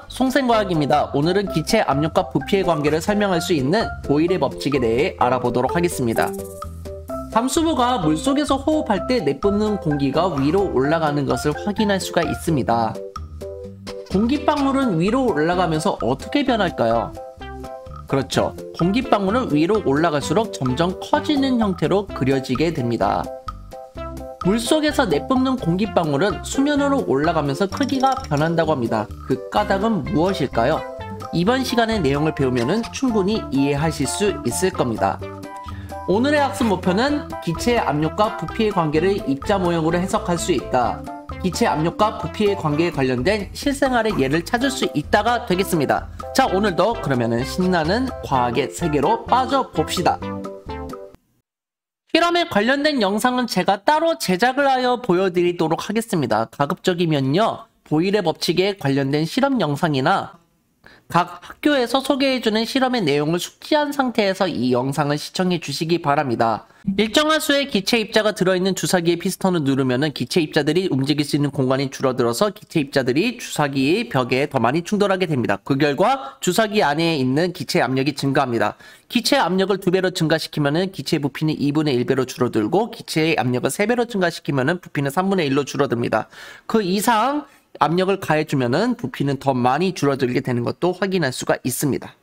송생과학입니다. 오늘은 기체 압력과 부피의 관계를 설명할 수 있는 보일의 법칙에 대해 알아보도록 하겠습니다. 잠수부가 물속에서 호흡할 때 내뿜는 공기가 위로 올라가는 것을 확인할 수가 있습니다. 공기방울은 위로 올라가면서 어떻게 변할까요? 그렇죠. 공기방울은 위로 올라갈수록 점점 커지는 형태로 그려지게 됩니다. 물속에서 내뿜는 공기방울은 수면으로 올라가면서 크기가 변한다고 합니다. 그 까닭은 무엇일까요? 이번 시간의 내용을 배우면 충분히 이해하실 수 있을 겁니다. 오늘의 학습 목표는 기체의 압력과 부피의 관계를 입자 모형으로 해석할 수 있다. 기체 압력과 부피의 관계에 관련된 실생활의 예를 찾을 수 있다가 되겠습니다. 자, 오늘도 그러면은 신나는 과학의 세계로 빠져봅시다. 실험에 관련된 영상은 제가 따로 제작을 하여 보여드리도록 하겠습니다. 가급적이면요, 보일의 법칙에 관련된 실험 영상이나 각 학교에서 소개해주는 실험의 내용을 숙지한 상태에서 이 영상을 시청해 주시기 바랍니다. 일정한 수의 기체 입자가 들어있는 주사기의 피스톤을 누르면 기체 입자들이 움직일 수 있는 공간이 줄어들어서 기체 입자들이 주사기의 벽에 더 많이 충돌하게 됩니다. 그 결과 주사기 안에 있는 기체 압력이 증가합니다. 기체 압력을 2배로 증가시키면 기체 부피는 2분의 1배로 줄어들고 기체의 압력을 3배로 증가시키면 부피는 3분의 1로 줄어듭니다. 그 이상 압력을 가해주면 부피는 더 많이 줄어들게 되는 것도 확인할 수가 있습니다.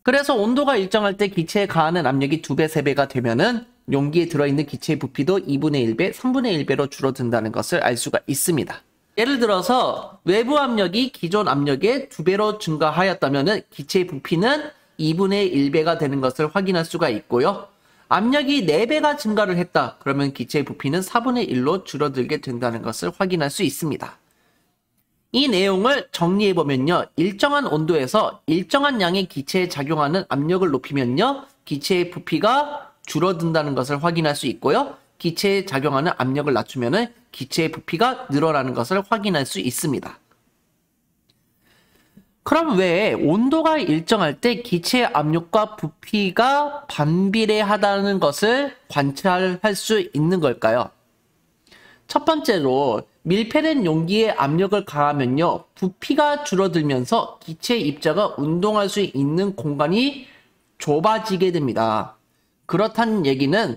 그래서 온도가 일정할 때 기체에 가하는 압력이 2배, 3배가 되면은 용기에 들어있는 기체의 부피도 2분의 1배, 3분의 1배로 줄어든다는 것을 알 수가 있습니다. 예를 들어서 외부 압력이 기존 압력의 2배로 증가하였다면 기체의 부피는 2분의 1배가 되는 것을 확인할 수가 있고요. 압력이 4배가 증가를 했다. 그러면 기체의 부피는 4분의 1로 줄어들게 된다는 것을 확인할 수 있습니다. 이 내용을 정리해보면요. 일정한 온도에서 일정한 양의 기체에 작용하는 압력을 높이면요. 기체의 부피가 줄어든다는 것을 확인할 수 있고요. 기체에 작용하는 압력을 낮추면 기체의 부피가 늘어나는 것을 확인할 수 있습니다. 그럼 왜 온도가 일정할 때 기체의 압력과 부피가 반비례하다는 것을 관찰할 수 있는 걸까요? 첫 번째로 밀폐된 용기에 압력을 가하면요, 부피가 줄어들면서 기체 입자가 운동할 수 있는 공간이 좁아지게 됩니다. 그렇다는 얘기는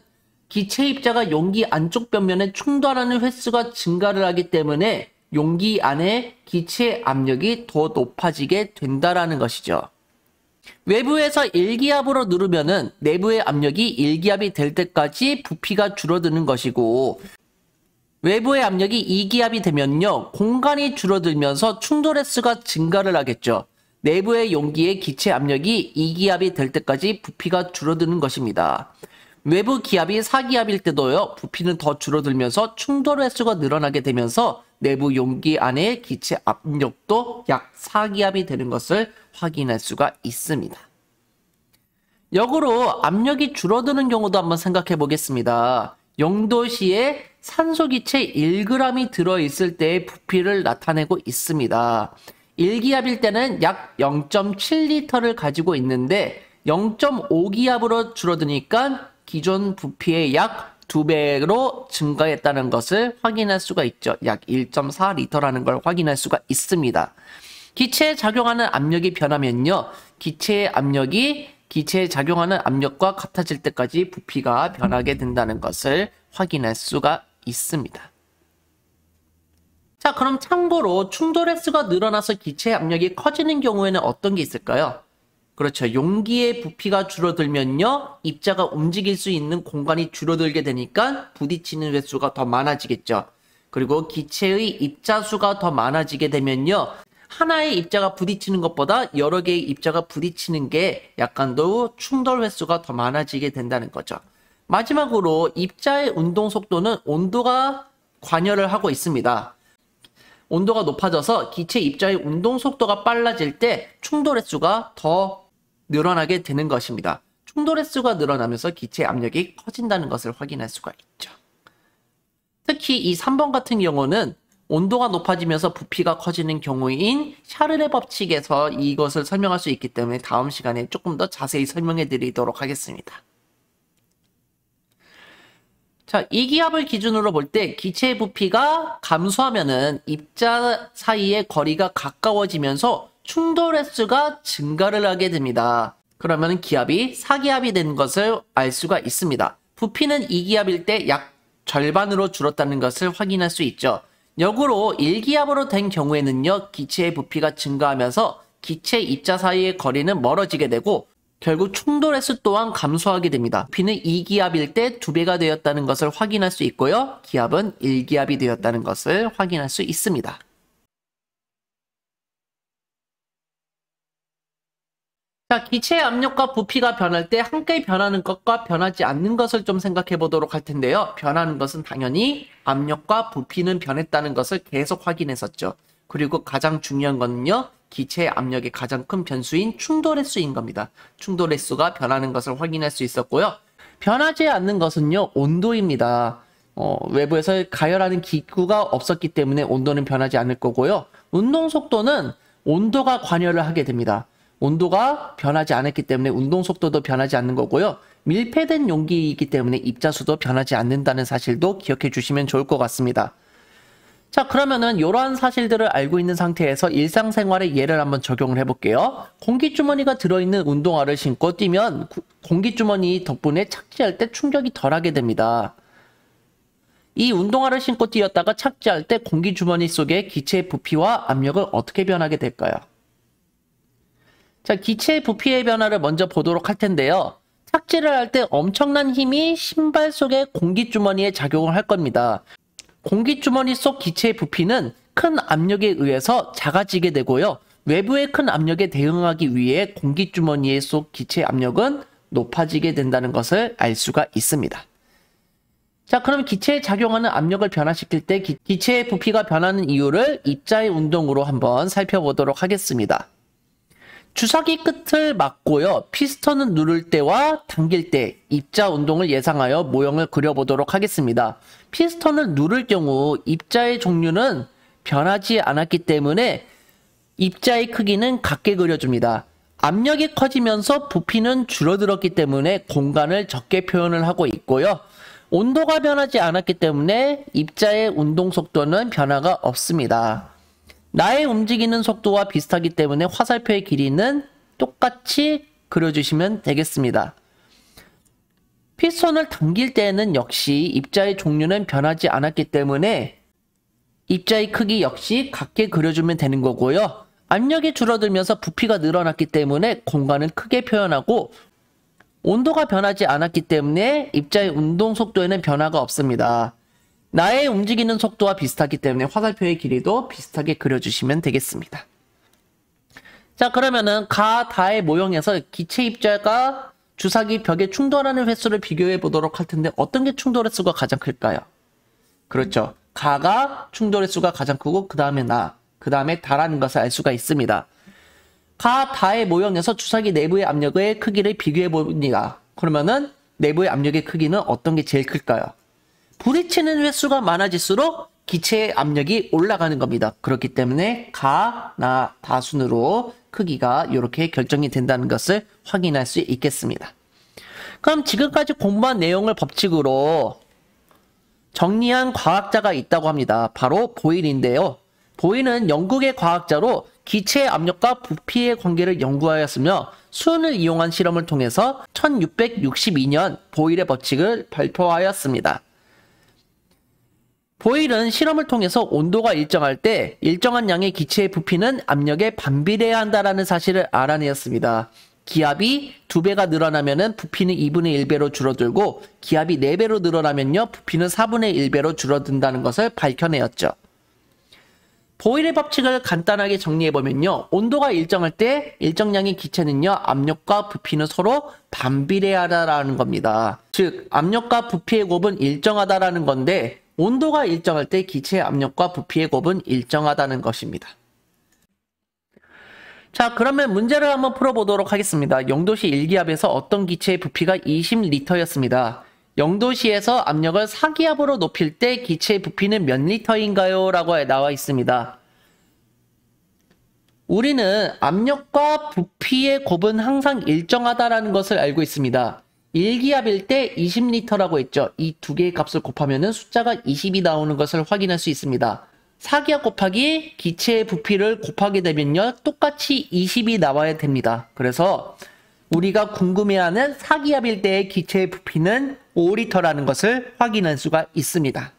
기체 입자가 용기 안쪽 벽면에 충돌하는 횟수가 증가를 하기 때문에 용기 안에 기체 압력이 더 높아지게 된다라는 것이죠. 외부에서 1기압으로 누르면은 내부의 압력이 1기압이 될 때까지 부피가 줄어드는 것이고, 외부의 압력이 2기압이 되면요, 공간이 줄어들면서 충돌 횟수가 증가를 하겠죠. 내부의 용기의 기체 압력이 2기압이 될 때까지 부피가 줄어드는 것입니다. 외부 기압이 4기압일 때도요, 부피는 더 줄어들면서 충돌 횟수가 늘어나게 되면서 내부 용기 안의 기체 압력도 약 4기압이 되는 것을 확인할 수가 있습니다. 역으로 압력이 줄어드는 경우도 한번 생각해 보겠습니다. 영도시에 산소기체 1g이 들어있을 때의 부피를 나타내고 있습니다. 1기압일 때는 약 0.7L를 가지고 있는데 0.5기압으로 줄어드니까 기존 부피의 약 2배로 증가했다는 것을 확인할 수가 있죠. 약 1.4L라는 걸 확인할 수가 있습니다. 기체에 작용하는 압력이 변하면요, 기체의 압력이 기체에 작용하는 압력과 같아질 때까지 부피가 변하게 된다는 것을 확인할 수가 있습니다. 자, 그럼 참고로 충돌 횟수가 늘어나서 기체의 압력이 커지는 경우에는 어떤 게 있을까요? 그렇죠. 용기의 부피가 줄어들면요, 입자가 움직일 수 있는 공간이 줄어들게 되니까 부딪히는 횟수가 더 많아지겠죠. 그리고 기체의 입자 수가 더 많아지게 되면요, 하나의 입자가 부딪히는 것보다 여러 개의 입자가 부딪히는 게 약간 더 충돌 횟수가 더 많아지게 된다는 거죠. 마지막으로 입자의 운동 속도는 온도가 관여를 하고 있습니다. 온도가 높아져서 기체 입자의 운동 속도가 빨라질 때 충돌 횟수가 더 늘어나게 되는 것입니다. 충돌 횟수가 늘어나면서 기체 압력이 커진다는 것을 확인할 수가 있죠. 특히 이 3번 같은 경우는 온도가 높아지면서 부피가 커지는 경우인 샤를의 법칙에서 이것을 설명할 수 있기 때문에 다음 시간에 조금 더 자세히 설명해 드리도록 하겠습니다. 자, 이 기압을 기준으로 볼 때 기체의 부피가 감소하면은 입자 사이의 거리가 가까워지면서 충돌 횟수가 증가를 하게 됩니다. 그러면 기압이 4기압이 되는 것을 알 수가 있습니다. 부피는 2기압일 때 약 절반으로 줄었다는 것을 확인할 수 있죠. 역으로 1기압으로 된 경우에는요, 기체의 부피가 증가하면서 기체 입자 사이의 거리는 멀어지게 되고 결국 충돌 횟수 또한 감소하게 됩니다. 부피는 2기압일 때 2배가 되었다는 것을 확인할 수 있고요. 기압은 1기압이 되었다는 것을 확인할 수 있습니다. 자, 기체의 압력과 부피가 변할 때 함께 변하는 것과 변하지 않는 것을 좀 생각해 보도록 할 텐데요. 변하는 것은 당연히 압력과 부피는 변했다는 것을 계속 확인했었죠. 그리고 가장 중요한 거는요, 기체의 압력의 가장 큰 변수인 충돌 횟수인 겁니다. 충돌 횟수가 변하는 것을 확인할 수 있었고요. 변하지 않는 것은요, 온도입니다. 외부에서 가열하는 기구가 없었기 때문에 온도는 변하지 않을 거고요. 운동 속도는 온도가 관여를 하게 됩니다. 온도가 변하지 않았기 때문에 운동 속도도 변하지 않는 거고요. 밀폐된 용기이기 때문에 입자수도 변하지 않는다는 사실도 기억해 주시면 좋을 것 같습니다. 자, 그러면은 이러한 사실들을 알고 있는 상태에서 일상생활의 예를 한번 적용을 해볼게요. 공기주머니가 들어있는 운동화를 신고 뛰면 공기주머니 덕분에 착지할 때 충격이 덜하게 됩니다. 이 운동화를 신고 뛰었다가 착지할 때 공기주머니 속의 기체의 부피와 압력은 어떻게 변하게 될까요? 자, 기체의 부피의 변화를 먼저 보도록 할 텐데요. 착지를 할 때 엄청난 힘이 신발 속의 공기주머니에 작용을 할 겁니다. 공기주머니 속 기체의 부피는 큰 압력에 의해서 작아지게 되고요. 외부의 큰 압력에 대응하기 위해 공기주머니 속 기체의 압력은 높아지게 된다는 것을 알 수가 있습니다. 자, 그럼 기체에 작용하는 압력을 변화시킬 때 기체의 부피가 변하는 이유를 입자의 운동으로 한번 살펴보도록 하겠습니다. 주사기 끝을 막고요. 피스톤을 누를 때와 당길 때 입자 운동을 예상하여 모형을 그려보도록 하겠습니다. 피스톤을 누를 경우 입자의 종류는 변하지 않았기 때문에 입자의 크기는 같게 그려줍니다. 압력이 커지면서 부피는 줄어들었기 때문에 공간을 적게 표현을 하고 있고요. 온도가 변하지 않았기 때문에 입자의 운동 속도는 변화가 없습니다. 나의 움직이는 속도와 비슷하기 때문에 화살표의 길이는 똑같이 그려주시면 되겠습니다. 피스톤을 당길 때에는 역시 입자의 종류는 변하지 않았기 때문에 입자의 크기 역시 같게 그려주면 되는 거고요. 압력이 줄어들면서 부피가 늘어났기 때문에 공간을 크게 표현하고 온도가 변하지 않았기 때문에 입자의 운동 속도에는 변화가 없습니다. 나의 움직이는 속도와 비슷하기 때문에 화살표의 길이도 비슷하게 그려주시면 되겠습니다. 자, 그러면은 다의 모형에서 기체 입자가 주사기 벽에 충돌하는 횟수를 비교해 보도록 할 텐데 어떤 게 충돌 횟수가 가장 클까요? 그렇죠. 가가 충돌 횟수가 가장 크고 그 다음에 그 다음에 다라는 것을 알 수가 있습니다. 다의 모형에서 주사기 내부의 압력의 크기를 비교해 봅니다. 그러면은 내부의 압력의 크기는 어떤 게 제일 클까요? 부딪히는 횟수가 많아질수록 기체의 압력이 올라가는 겁니다. 그렇기 때문에 다 순으로 크기가 이렇게 결정이 된다는 것을 확인할 수 있겠습니다. 그럼 지금까지 공부한 내용을 법칙으로 정리한 과학자가 있다고 합니다. 바로 보일인데요. 보일은 영국의 과학자로 기체의 압력과 부피의 관계를 연구하였으며 수은을 이용한 실험을 통해서 1662년 보일의 법칙을 발표하였습니다. 보일은 실험을 통해서 온도가 일정할 때 일정한 양의 기체의 부피는 압력에 반비례해야 한다는 사실을 알아내었습니다. 기압이 2배가 늘어나면 부피는 2분의 1배로 줄어들고 기압이 4배로 늘어나면요 부피는 4분의 1배로 줄어든다는 것을 밝혀내었죠. 보일의 법칙을 간단하게 정리해보면요. 온도가 일정할 때 일정량의 기체는요. 압력과 부피는 서로 반비례하다라는 겁니다. 즉 압력과 부피의 곱은 일정하다라는 건데 온도가 일정할 때 기체의 압력과 부피의 곱은 일정하다는 것입니다. 자, 그러면 문제를 한번 풀어보도록 하겠습니다. 0도씨 1기압에서 어떤 기체의 부피가 20리터였습니다. 0도씨에서 압력을 4기압으로 높일 때 기체의 부피는 몇 리터인가요? 라고 나와 있습니다. 우리는 압력과 부피의 곱은 항상 일정하다라는 것을 알고 있습니다. 1기압일 때 20리터라고 했죠. 이 두 개의 값을 곱하면 숫자가 20이 나오는 것을 확인할 수 있습니다. 4기압 곱하기 기체의 부피를 곱하게 되면요. 똑같이 20이 나와야 됩니다. 그래서 우리가 궁금해하는 4기압일 때의 기체의 부피는 5리터라는 것을 확인할 수가 있습니다.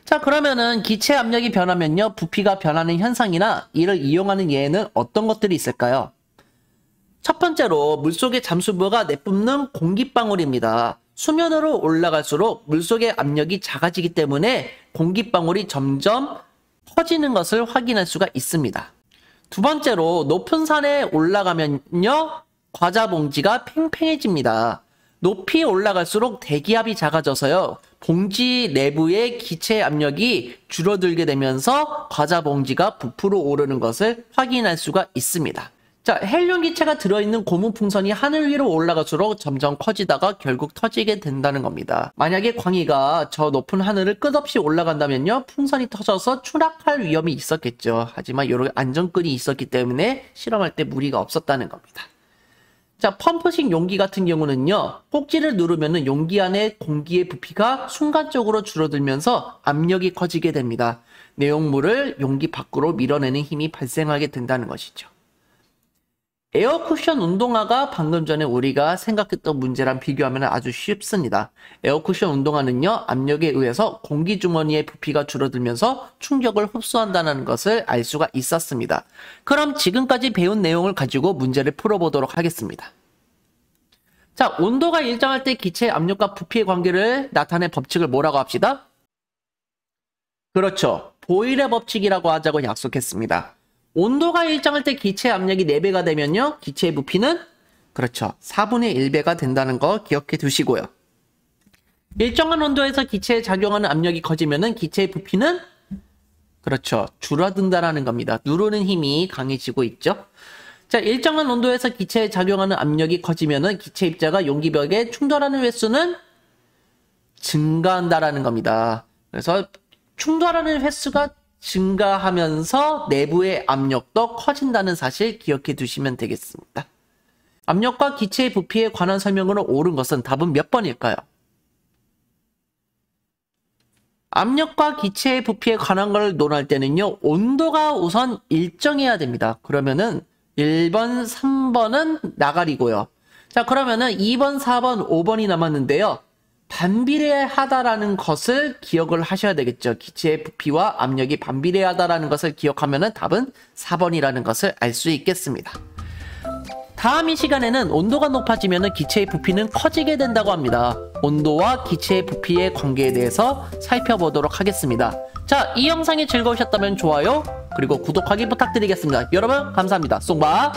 자, 그러면은 기체 압력이 변하면요. 부피가 변하는 현상이나 이를 이용하는 예에는 어떤 것들이 있을까요? 첫 번째로 물속의 잠수부가 내뿜는 공기방울입니다. 수면으로 올라갈수록 물속의 압력이 작아지기 때문에 공기방울이 점점 커지는 것을 확인할 수가 있습니다. 두 번째로 높은 산에 올라가면요. 과자 봉지가 팽팽해집니다. 높이 올라갈수록 대기압이 작아져서요. 봉지 내부의 기체 압력이 줄어들게 되면서 과자 봉지가 부풀어 오르는 것을 확인할 수가 있습니다. 자, 헬륨 기체가 들어있는 고무풍선이 하늘 위로 올라갈수록 점점 커지다가 결국 터지게 된다는 겁니다. 만약에 광희가 저 높은 하늘을 끝없이 올라간다면요. 풍선이 터져서 추락할 위험이 있었겠죠. 하지만 이런 안전끈이 있었기 때문에 실험할 때 무리가 없었다는 겁니다. 자, 펌프식 용기 같은 경우는요. 꼭지를 누르면 용기 안에 공기의 부피가 순간적으로 줄어들면서 압력이 커지게 됩니다. 내용물을 용기 밖으로 밀어내는 힘이 발생하게 된다는 것이죠. 에어쿠션 운동화가 방금 전에 우리가 생각했던 문제랑 비교하면 아주 쉽습니다. 에어쿠션 운동화는요, 압력에 의해서 공기주머니의 부피가 줄어들면서 충격을 흡수한다는 것을 알 수가 있었습니다. 그럼 지금까지 배운 내용을 가지고 문제를 풀어보도록 하겠습니다. 자, 온도가 일정할 때 기체의 압력과 부피의 관계를 나타낸 법칙을 뭐라고 합시다? 그렇죠. 보일의 법칙이라고 하자고 약속했습니다. 온도가 일정할 때 기체 압력이 4배가 되면요. 기체의 부피는 그렇죠. 4분의 1배가 된다는 거 기억해 두시고요. 일정한 온도에서 기체에 작용하는 압력이 커지면은 기체의 부피는 그렇죠. 줄어든다라는 겁니다. 누르는 힘이 강해지고 있죠. 자, 일정한 온도에서 기체에 작용하는 압력이 커지면은 기체 입자가 용기벽에 충돌하는 횟수는 증가한다라는 겁니다. 그래서 충돌하는 횟수가 증가하면서 내부의 압력도 커진다는 사실 기억해 두시면 되겠습니다. 압력과 기체의 부피에 관한 설명으로 옳은 것은 답은 몇 번일까요? 압력과 기체의 부피에 관한 걸 논할 때는요. 온도가 우선 일정해야 됩니다. 그러면은 1번, 3번은 나가리고요. 자, 그러면은 2번, 4번, 5번이 남았는데요. 반비례하다라는 것을 기억을 하셔야 되겠죠. 기체의 부피와 압력이 반비례하다라는 것을 기억하면 답은 4번이라는 것을 알 수 있겠습니다. 다음 이 시간에는 온도가 높아지면 기체의 부피는 커지게 된다고 합니다. 온도와 기체의 부피의 관계에 대해서 살펴보도록 하겠습니다. 자, 이 영상이 즐거우셨다면 좋아요, 그리고 구독하기 부탁드리겠습니다. 여러분 감사합니다. 쏙바.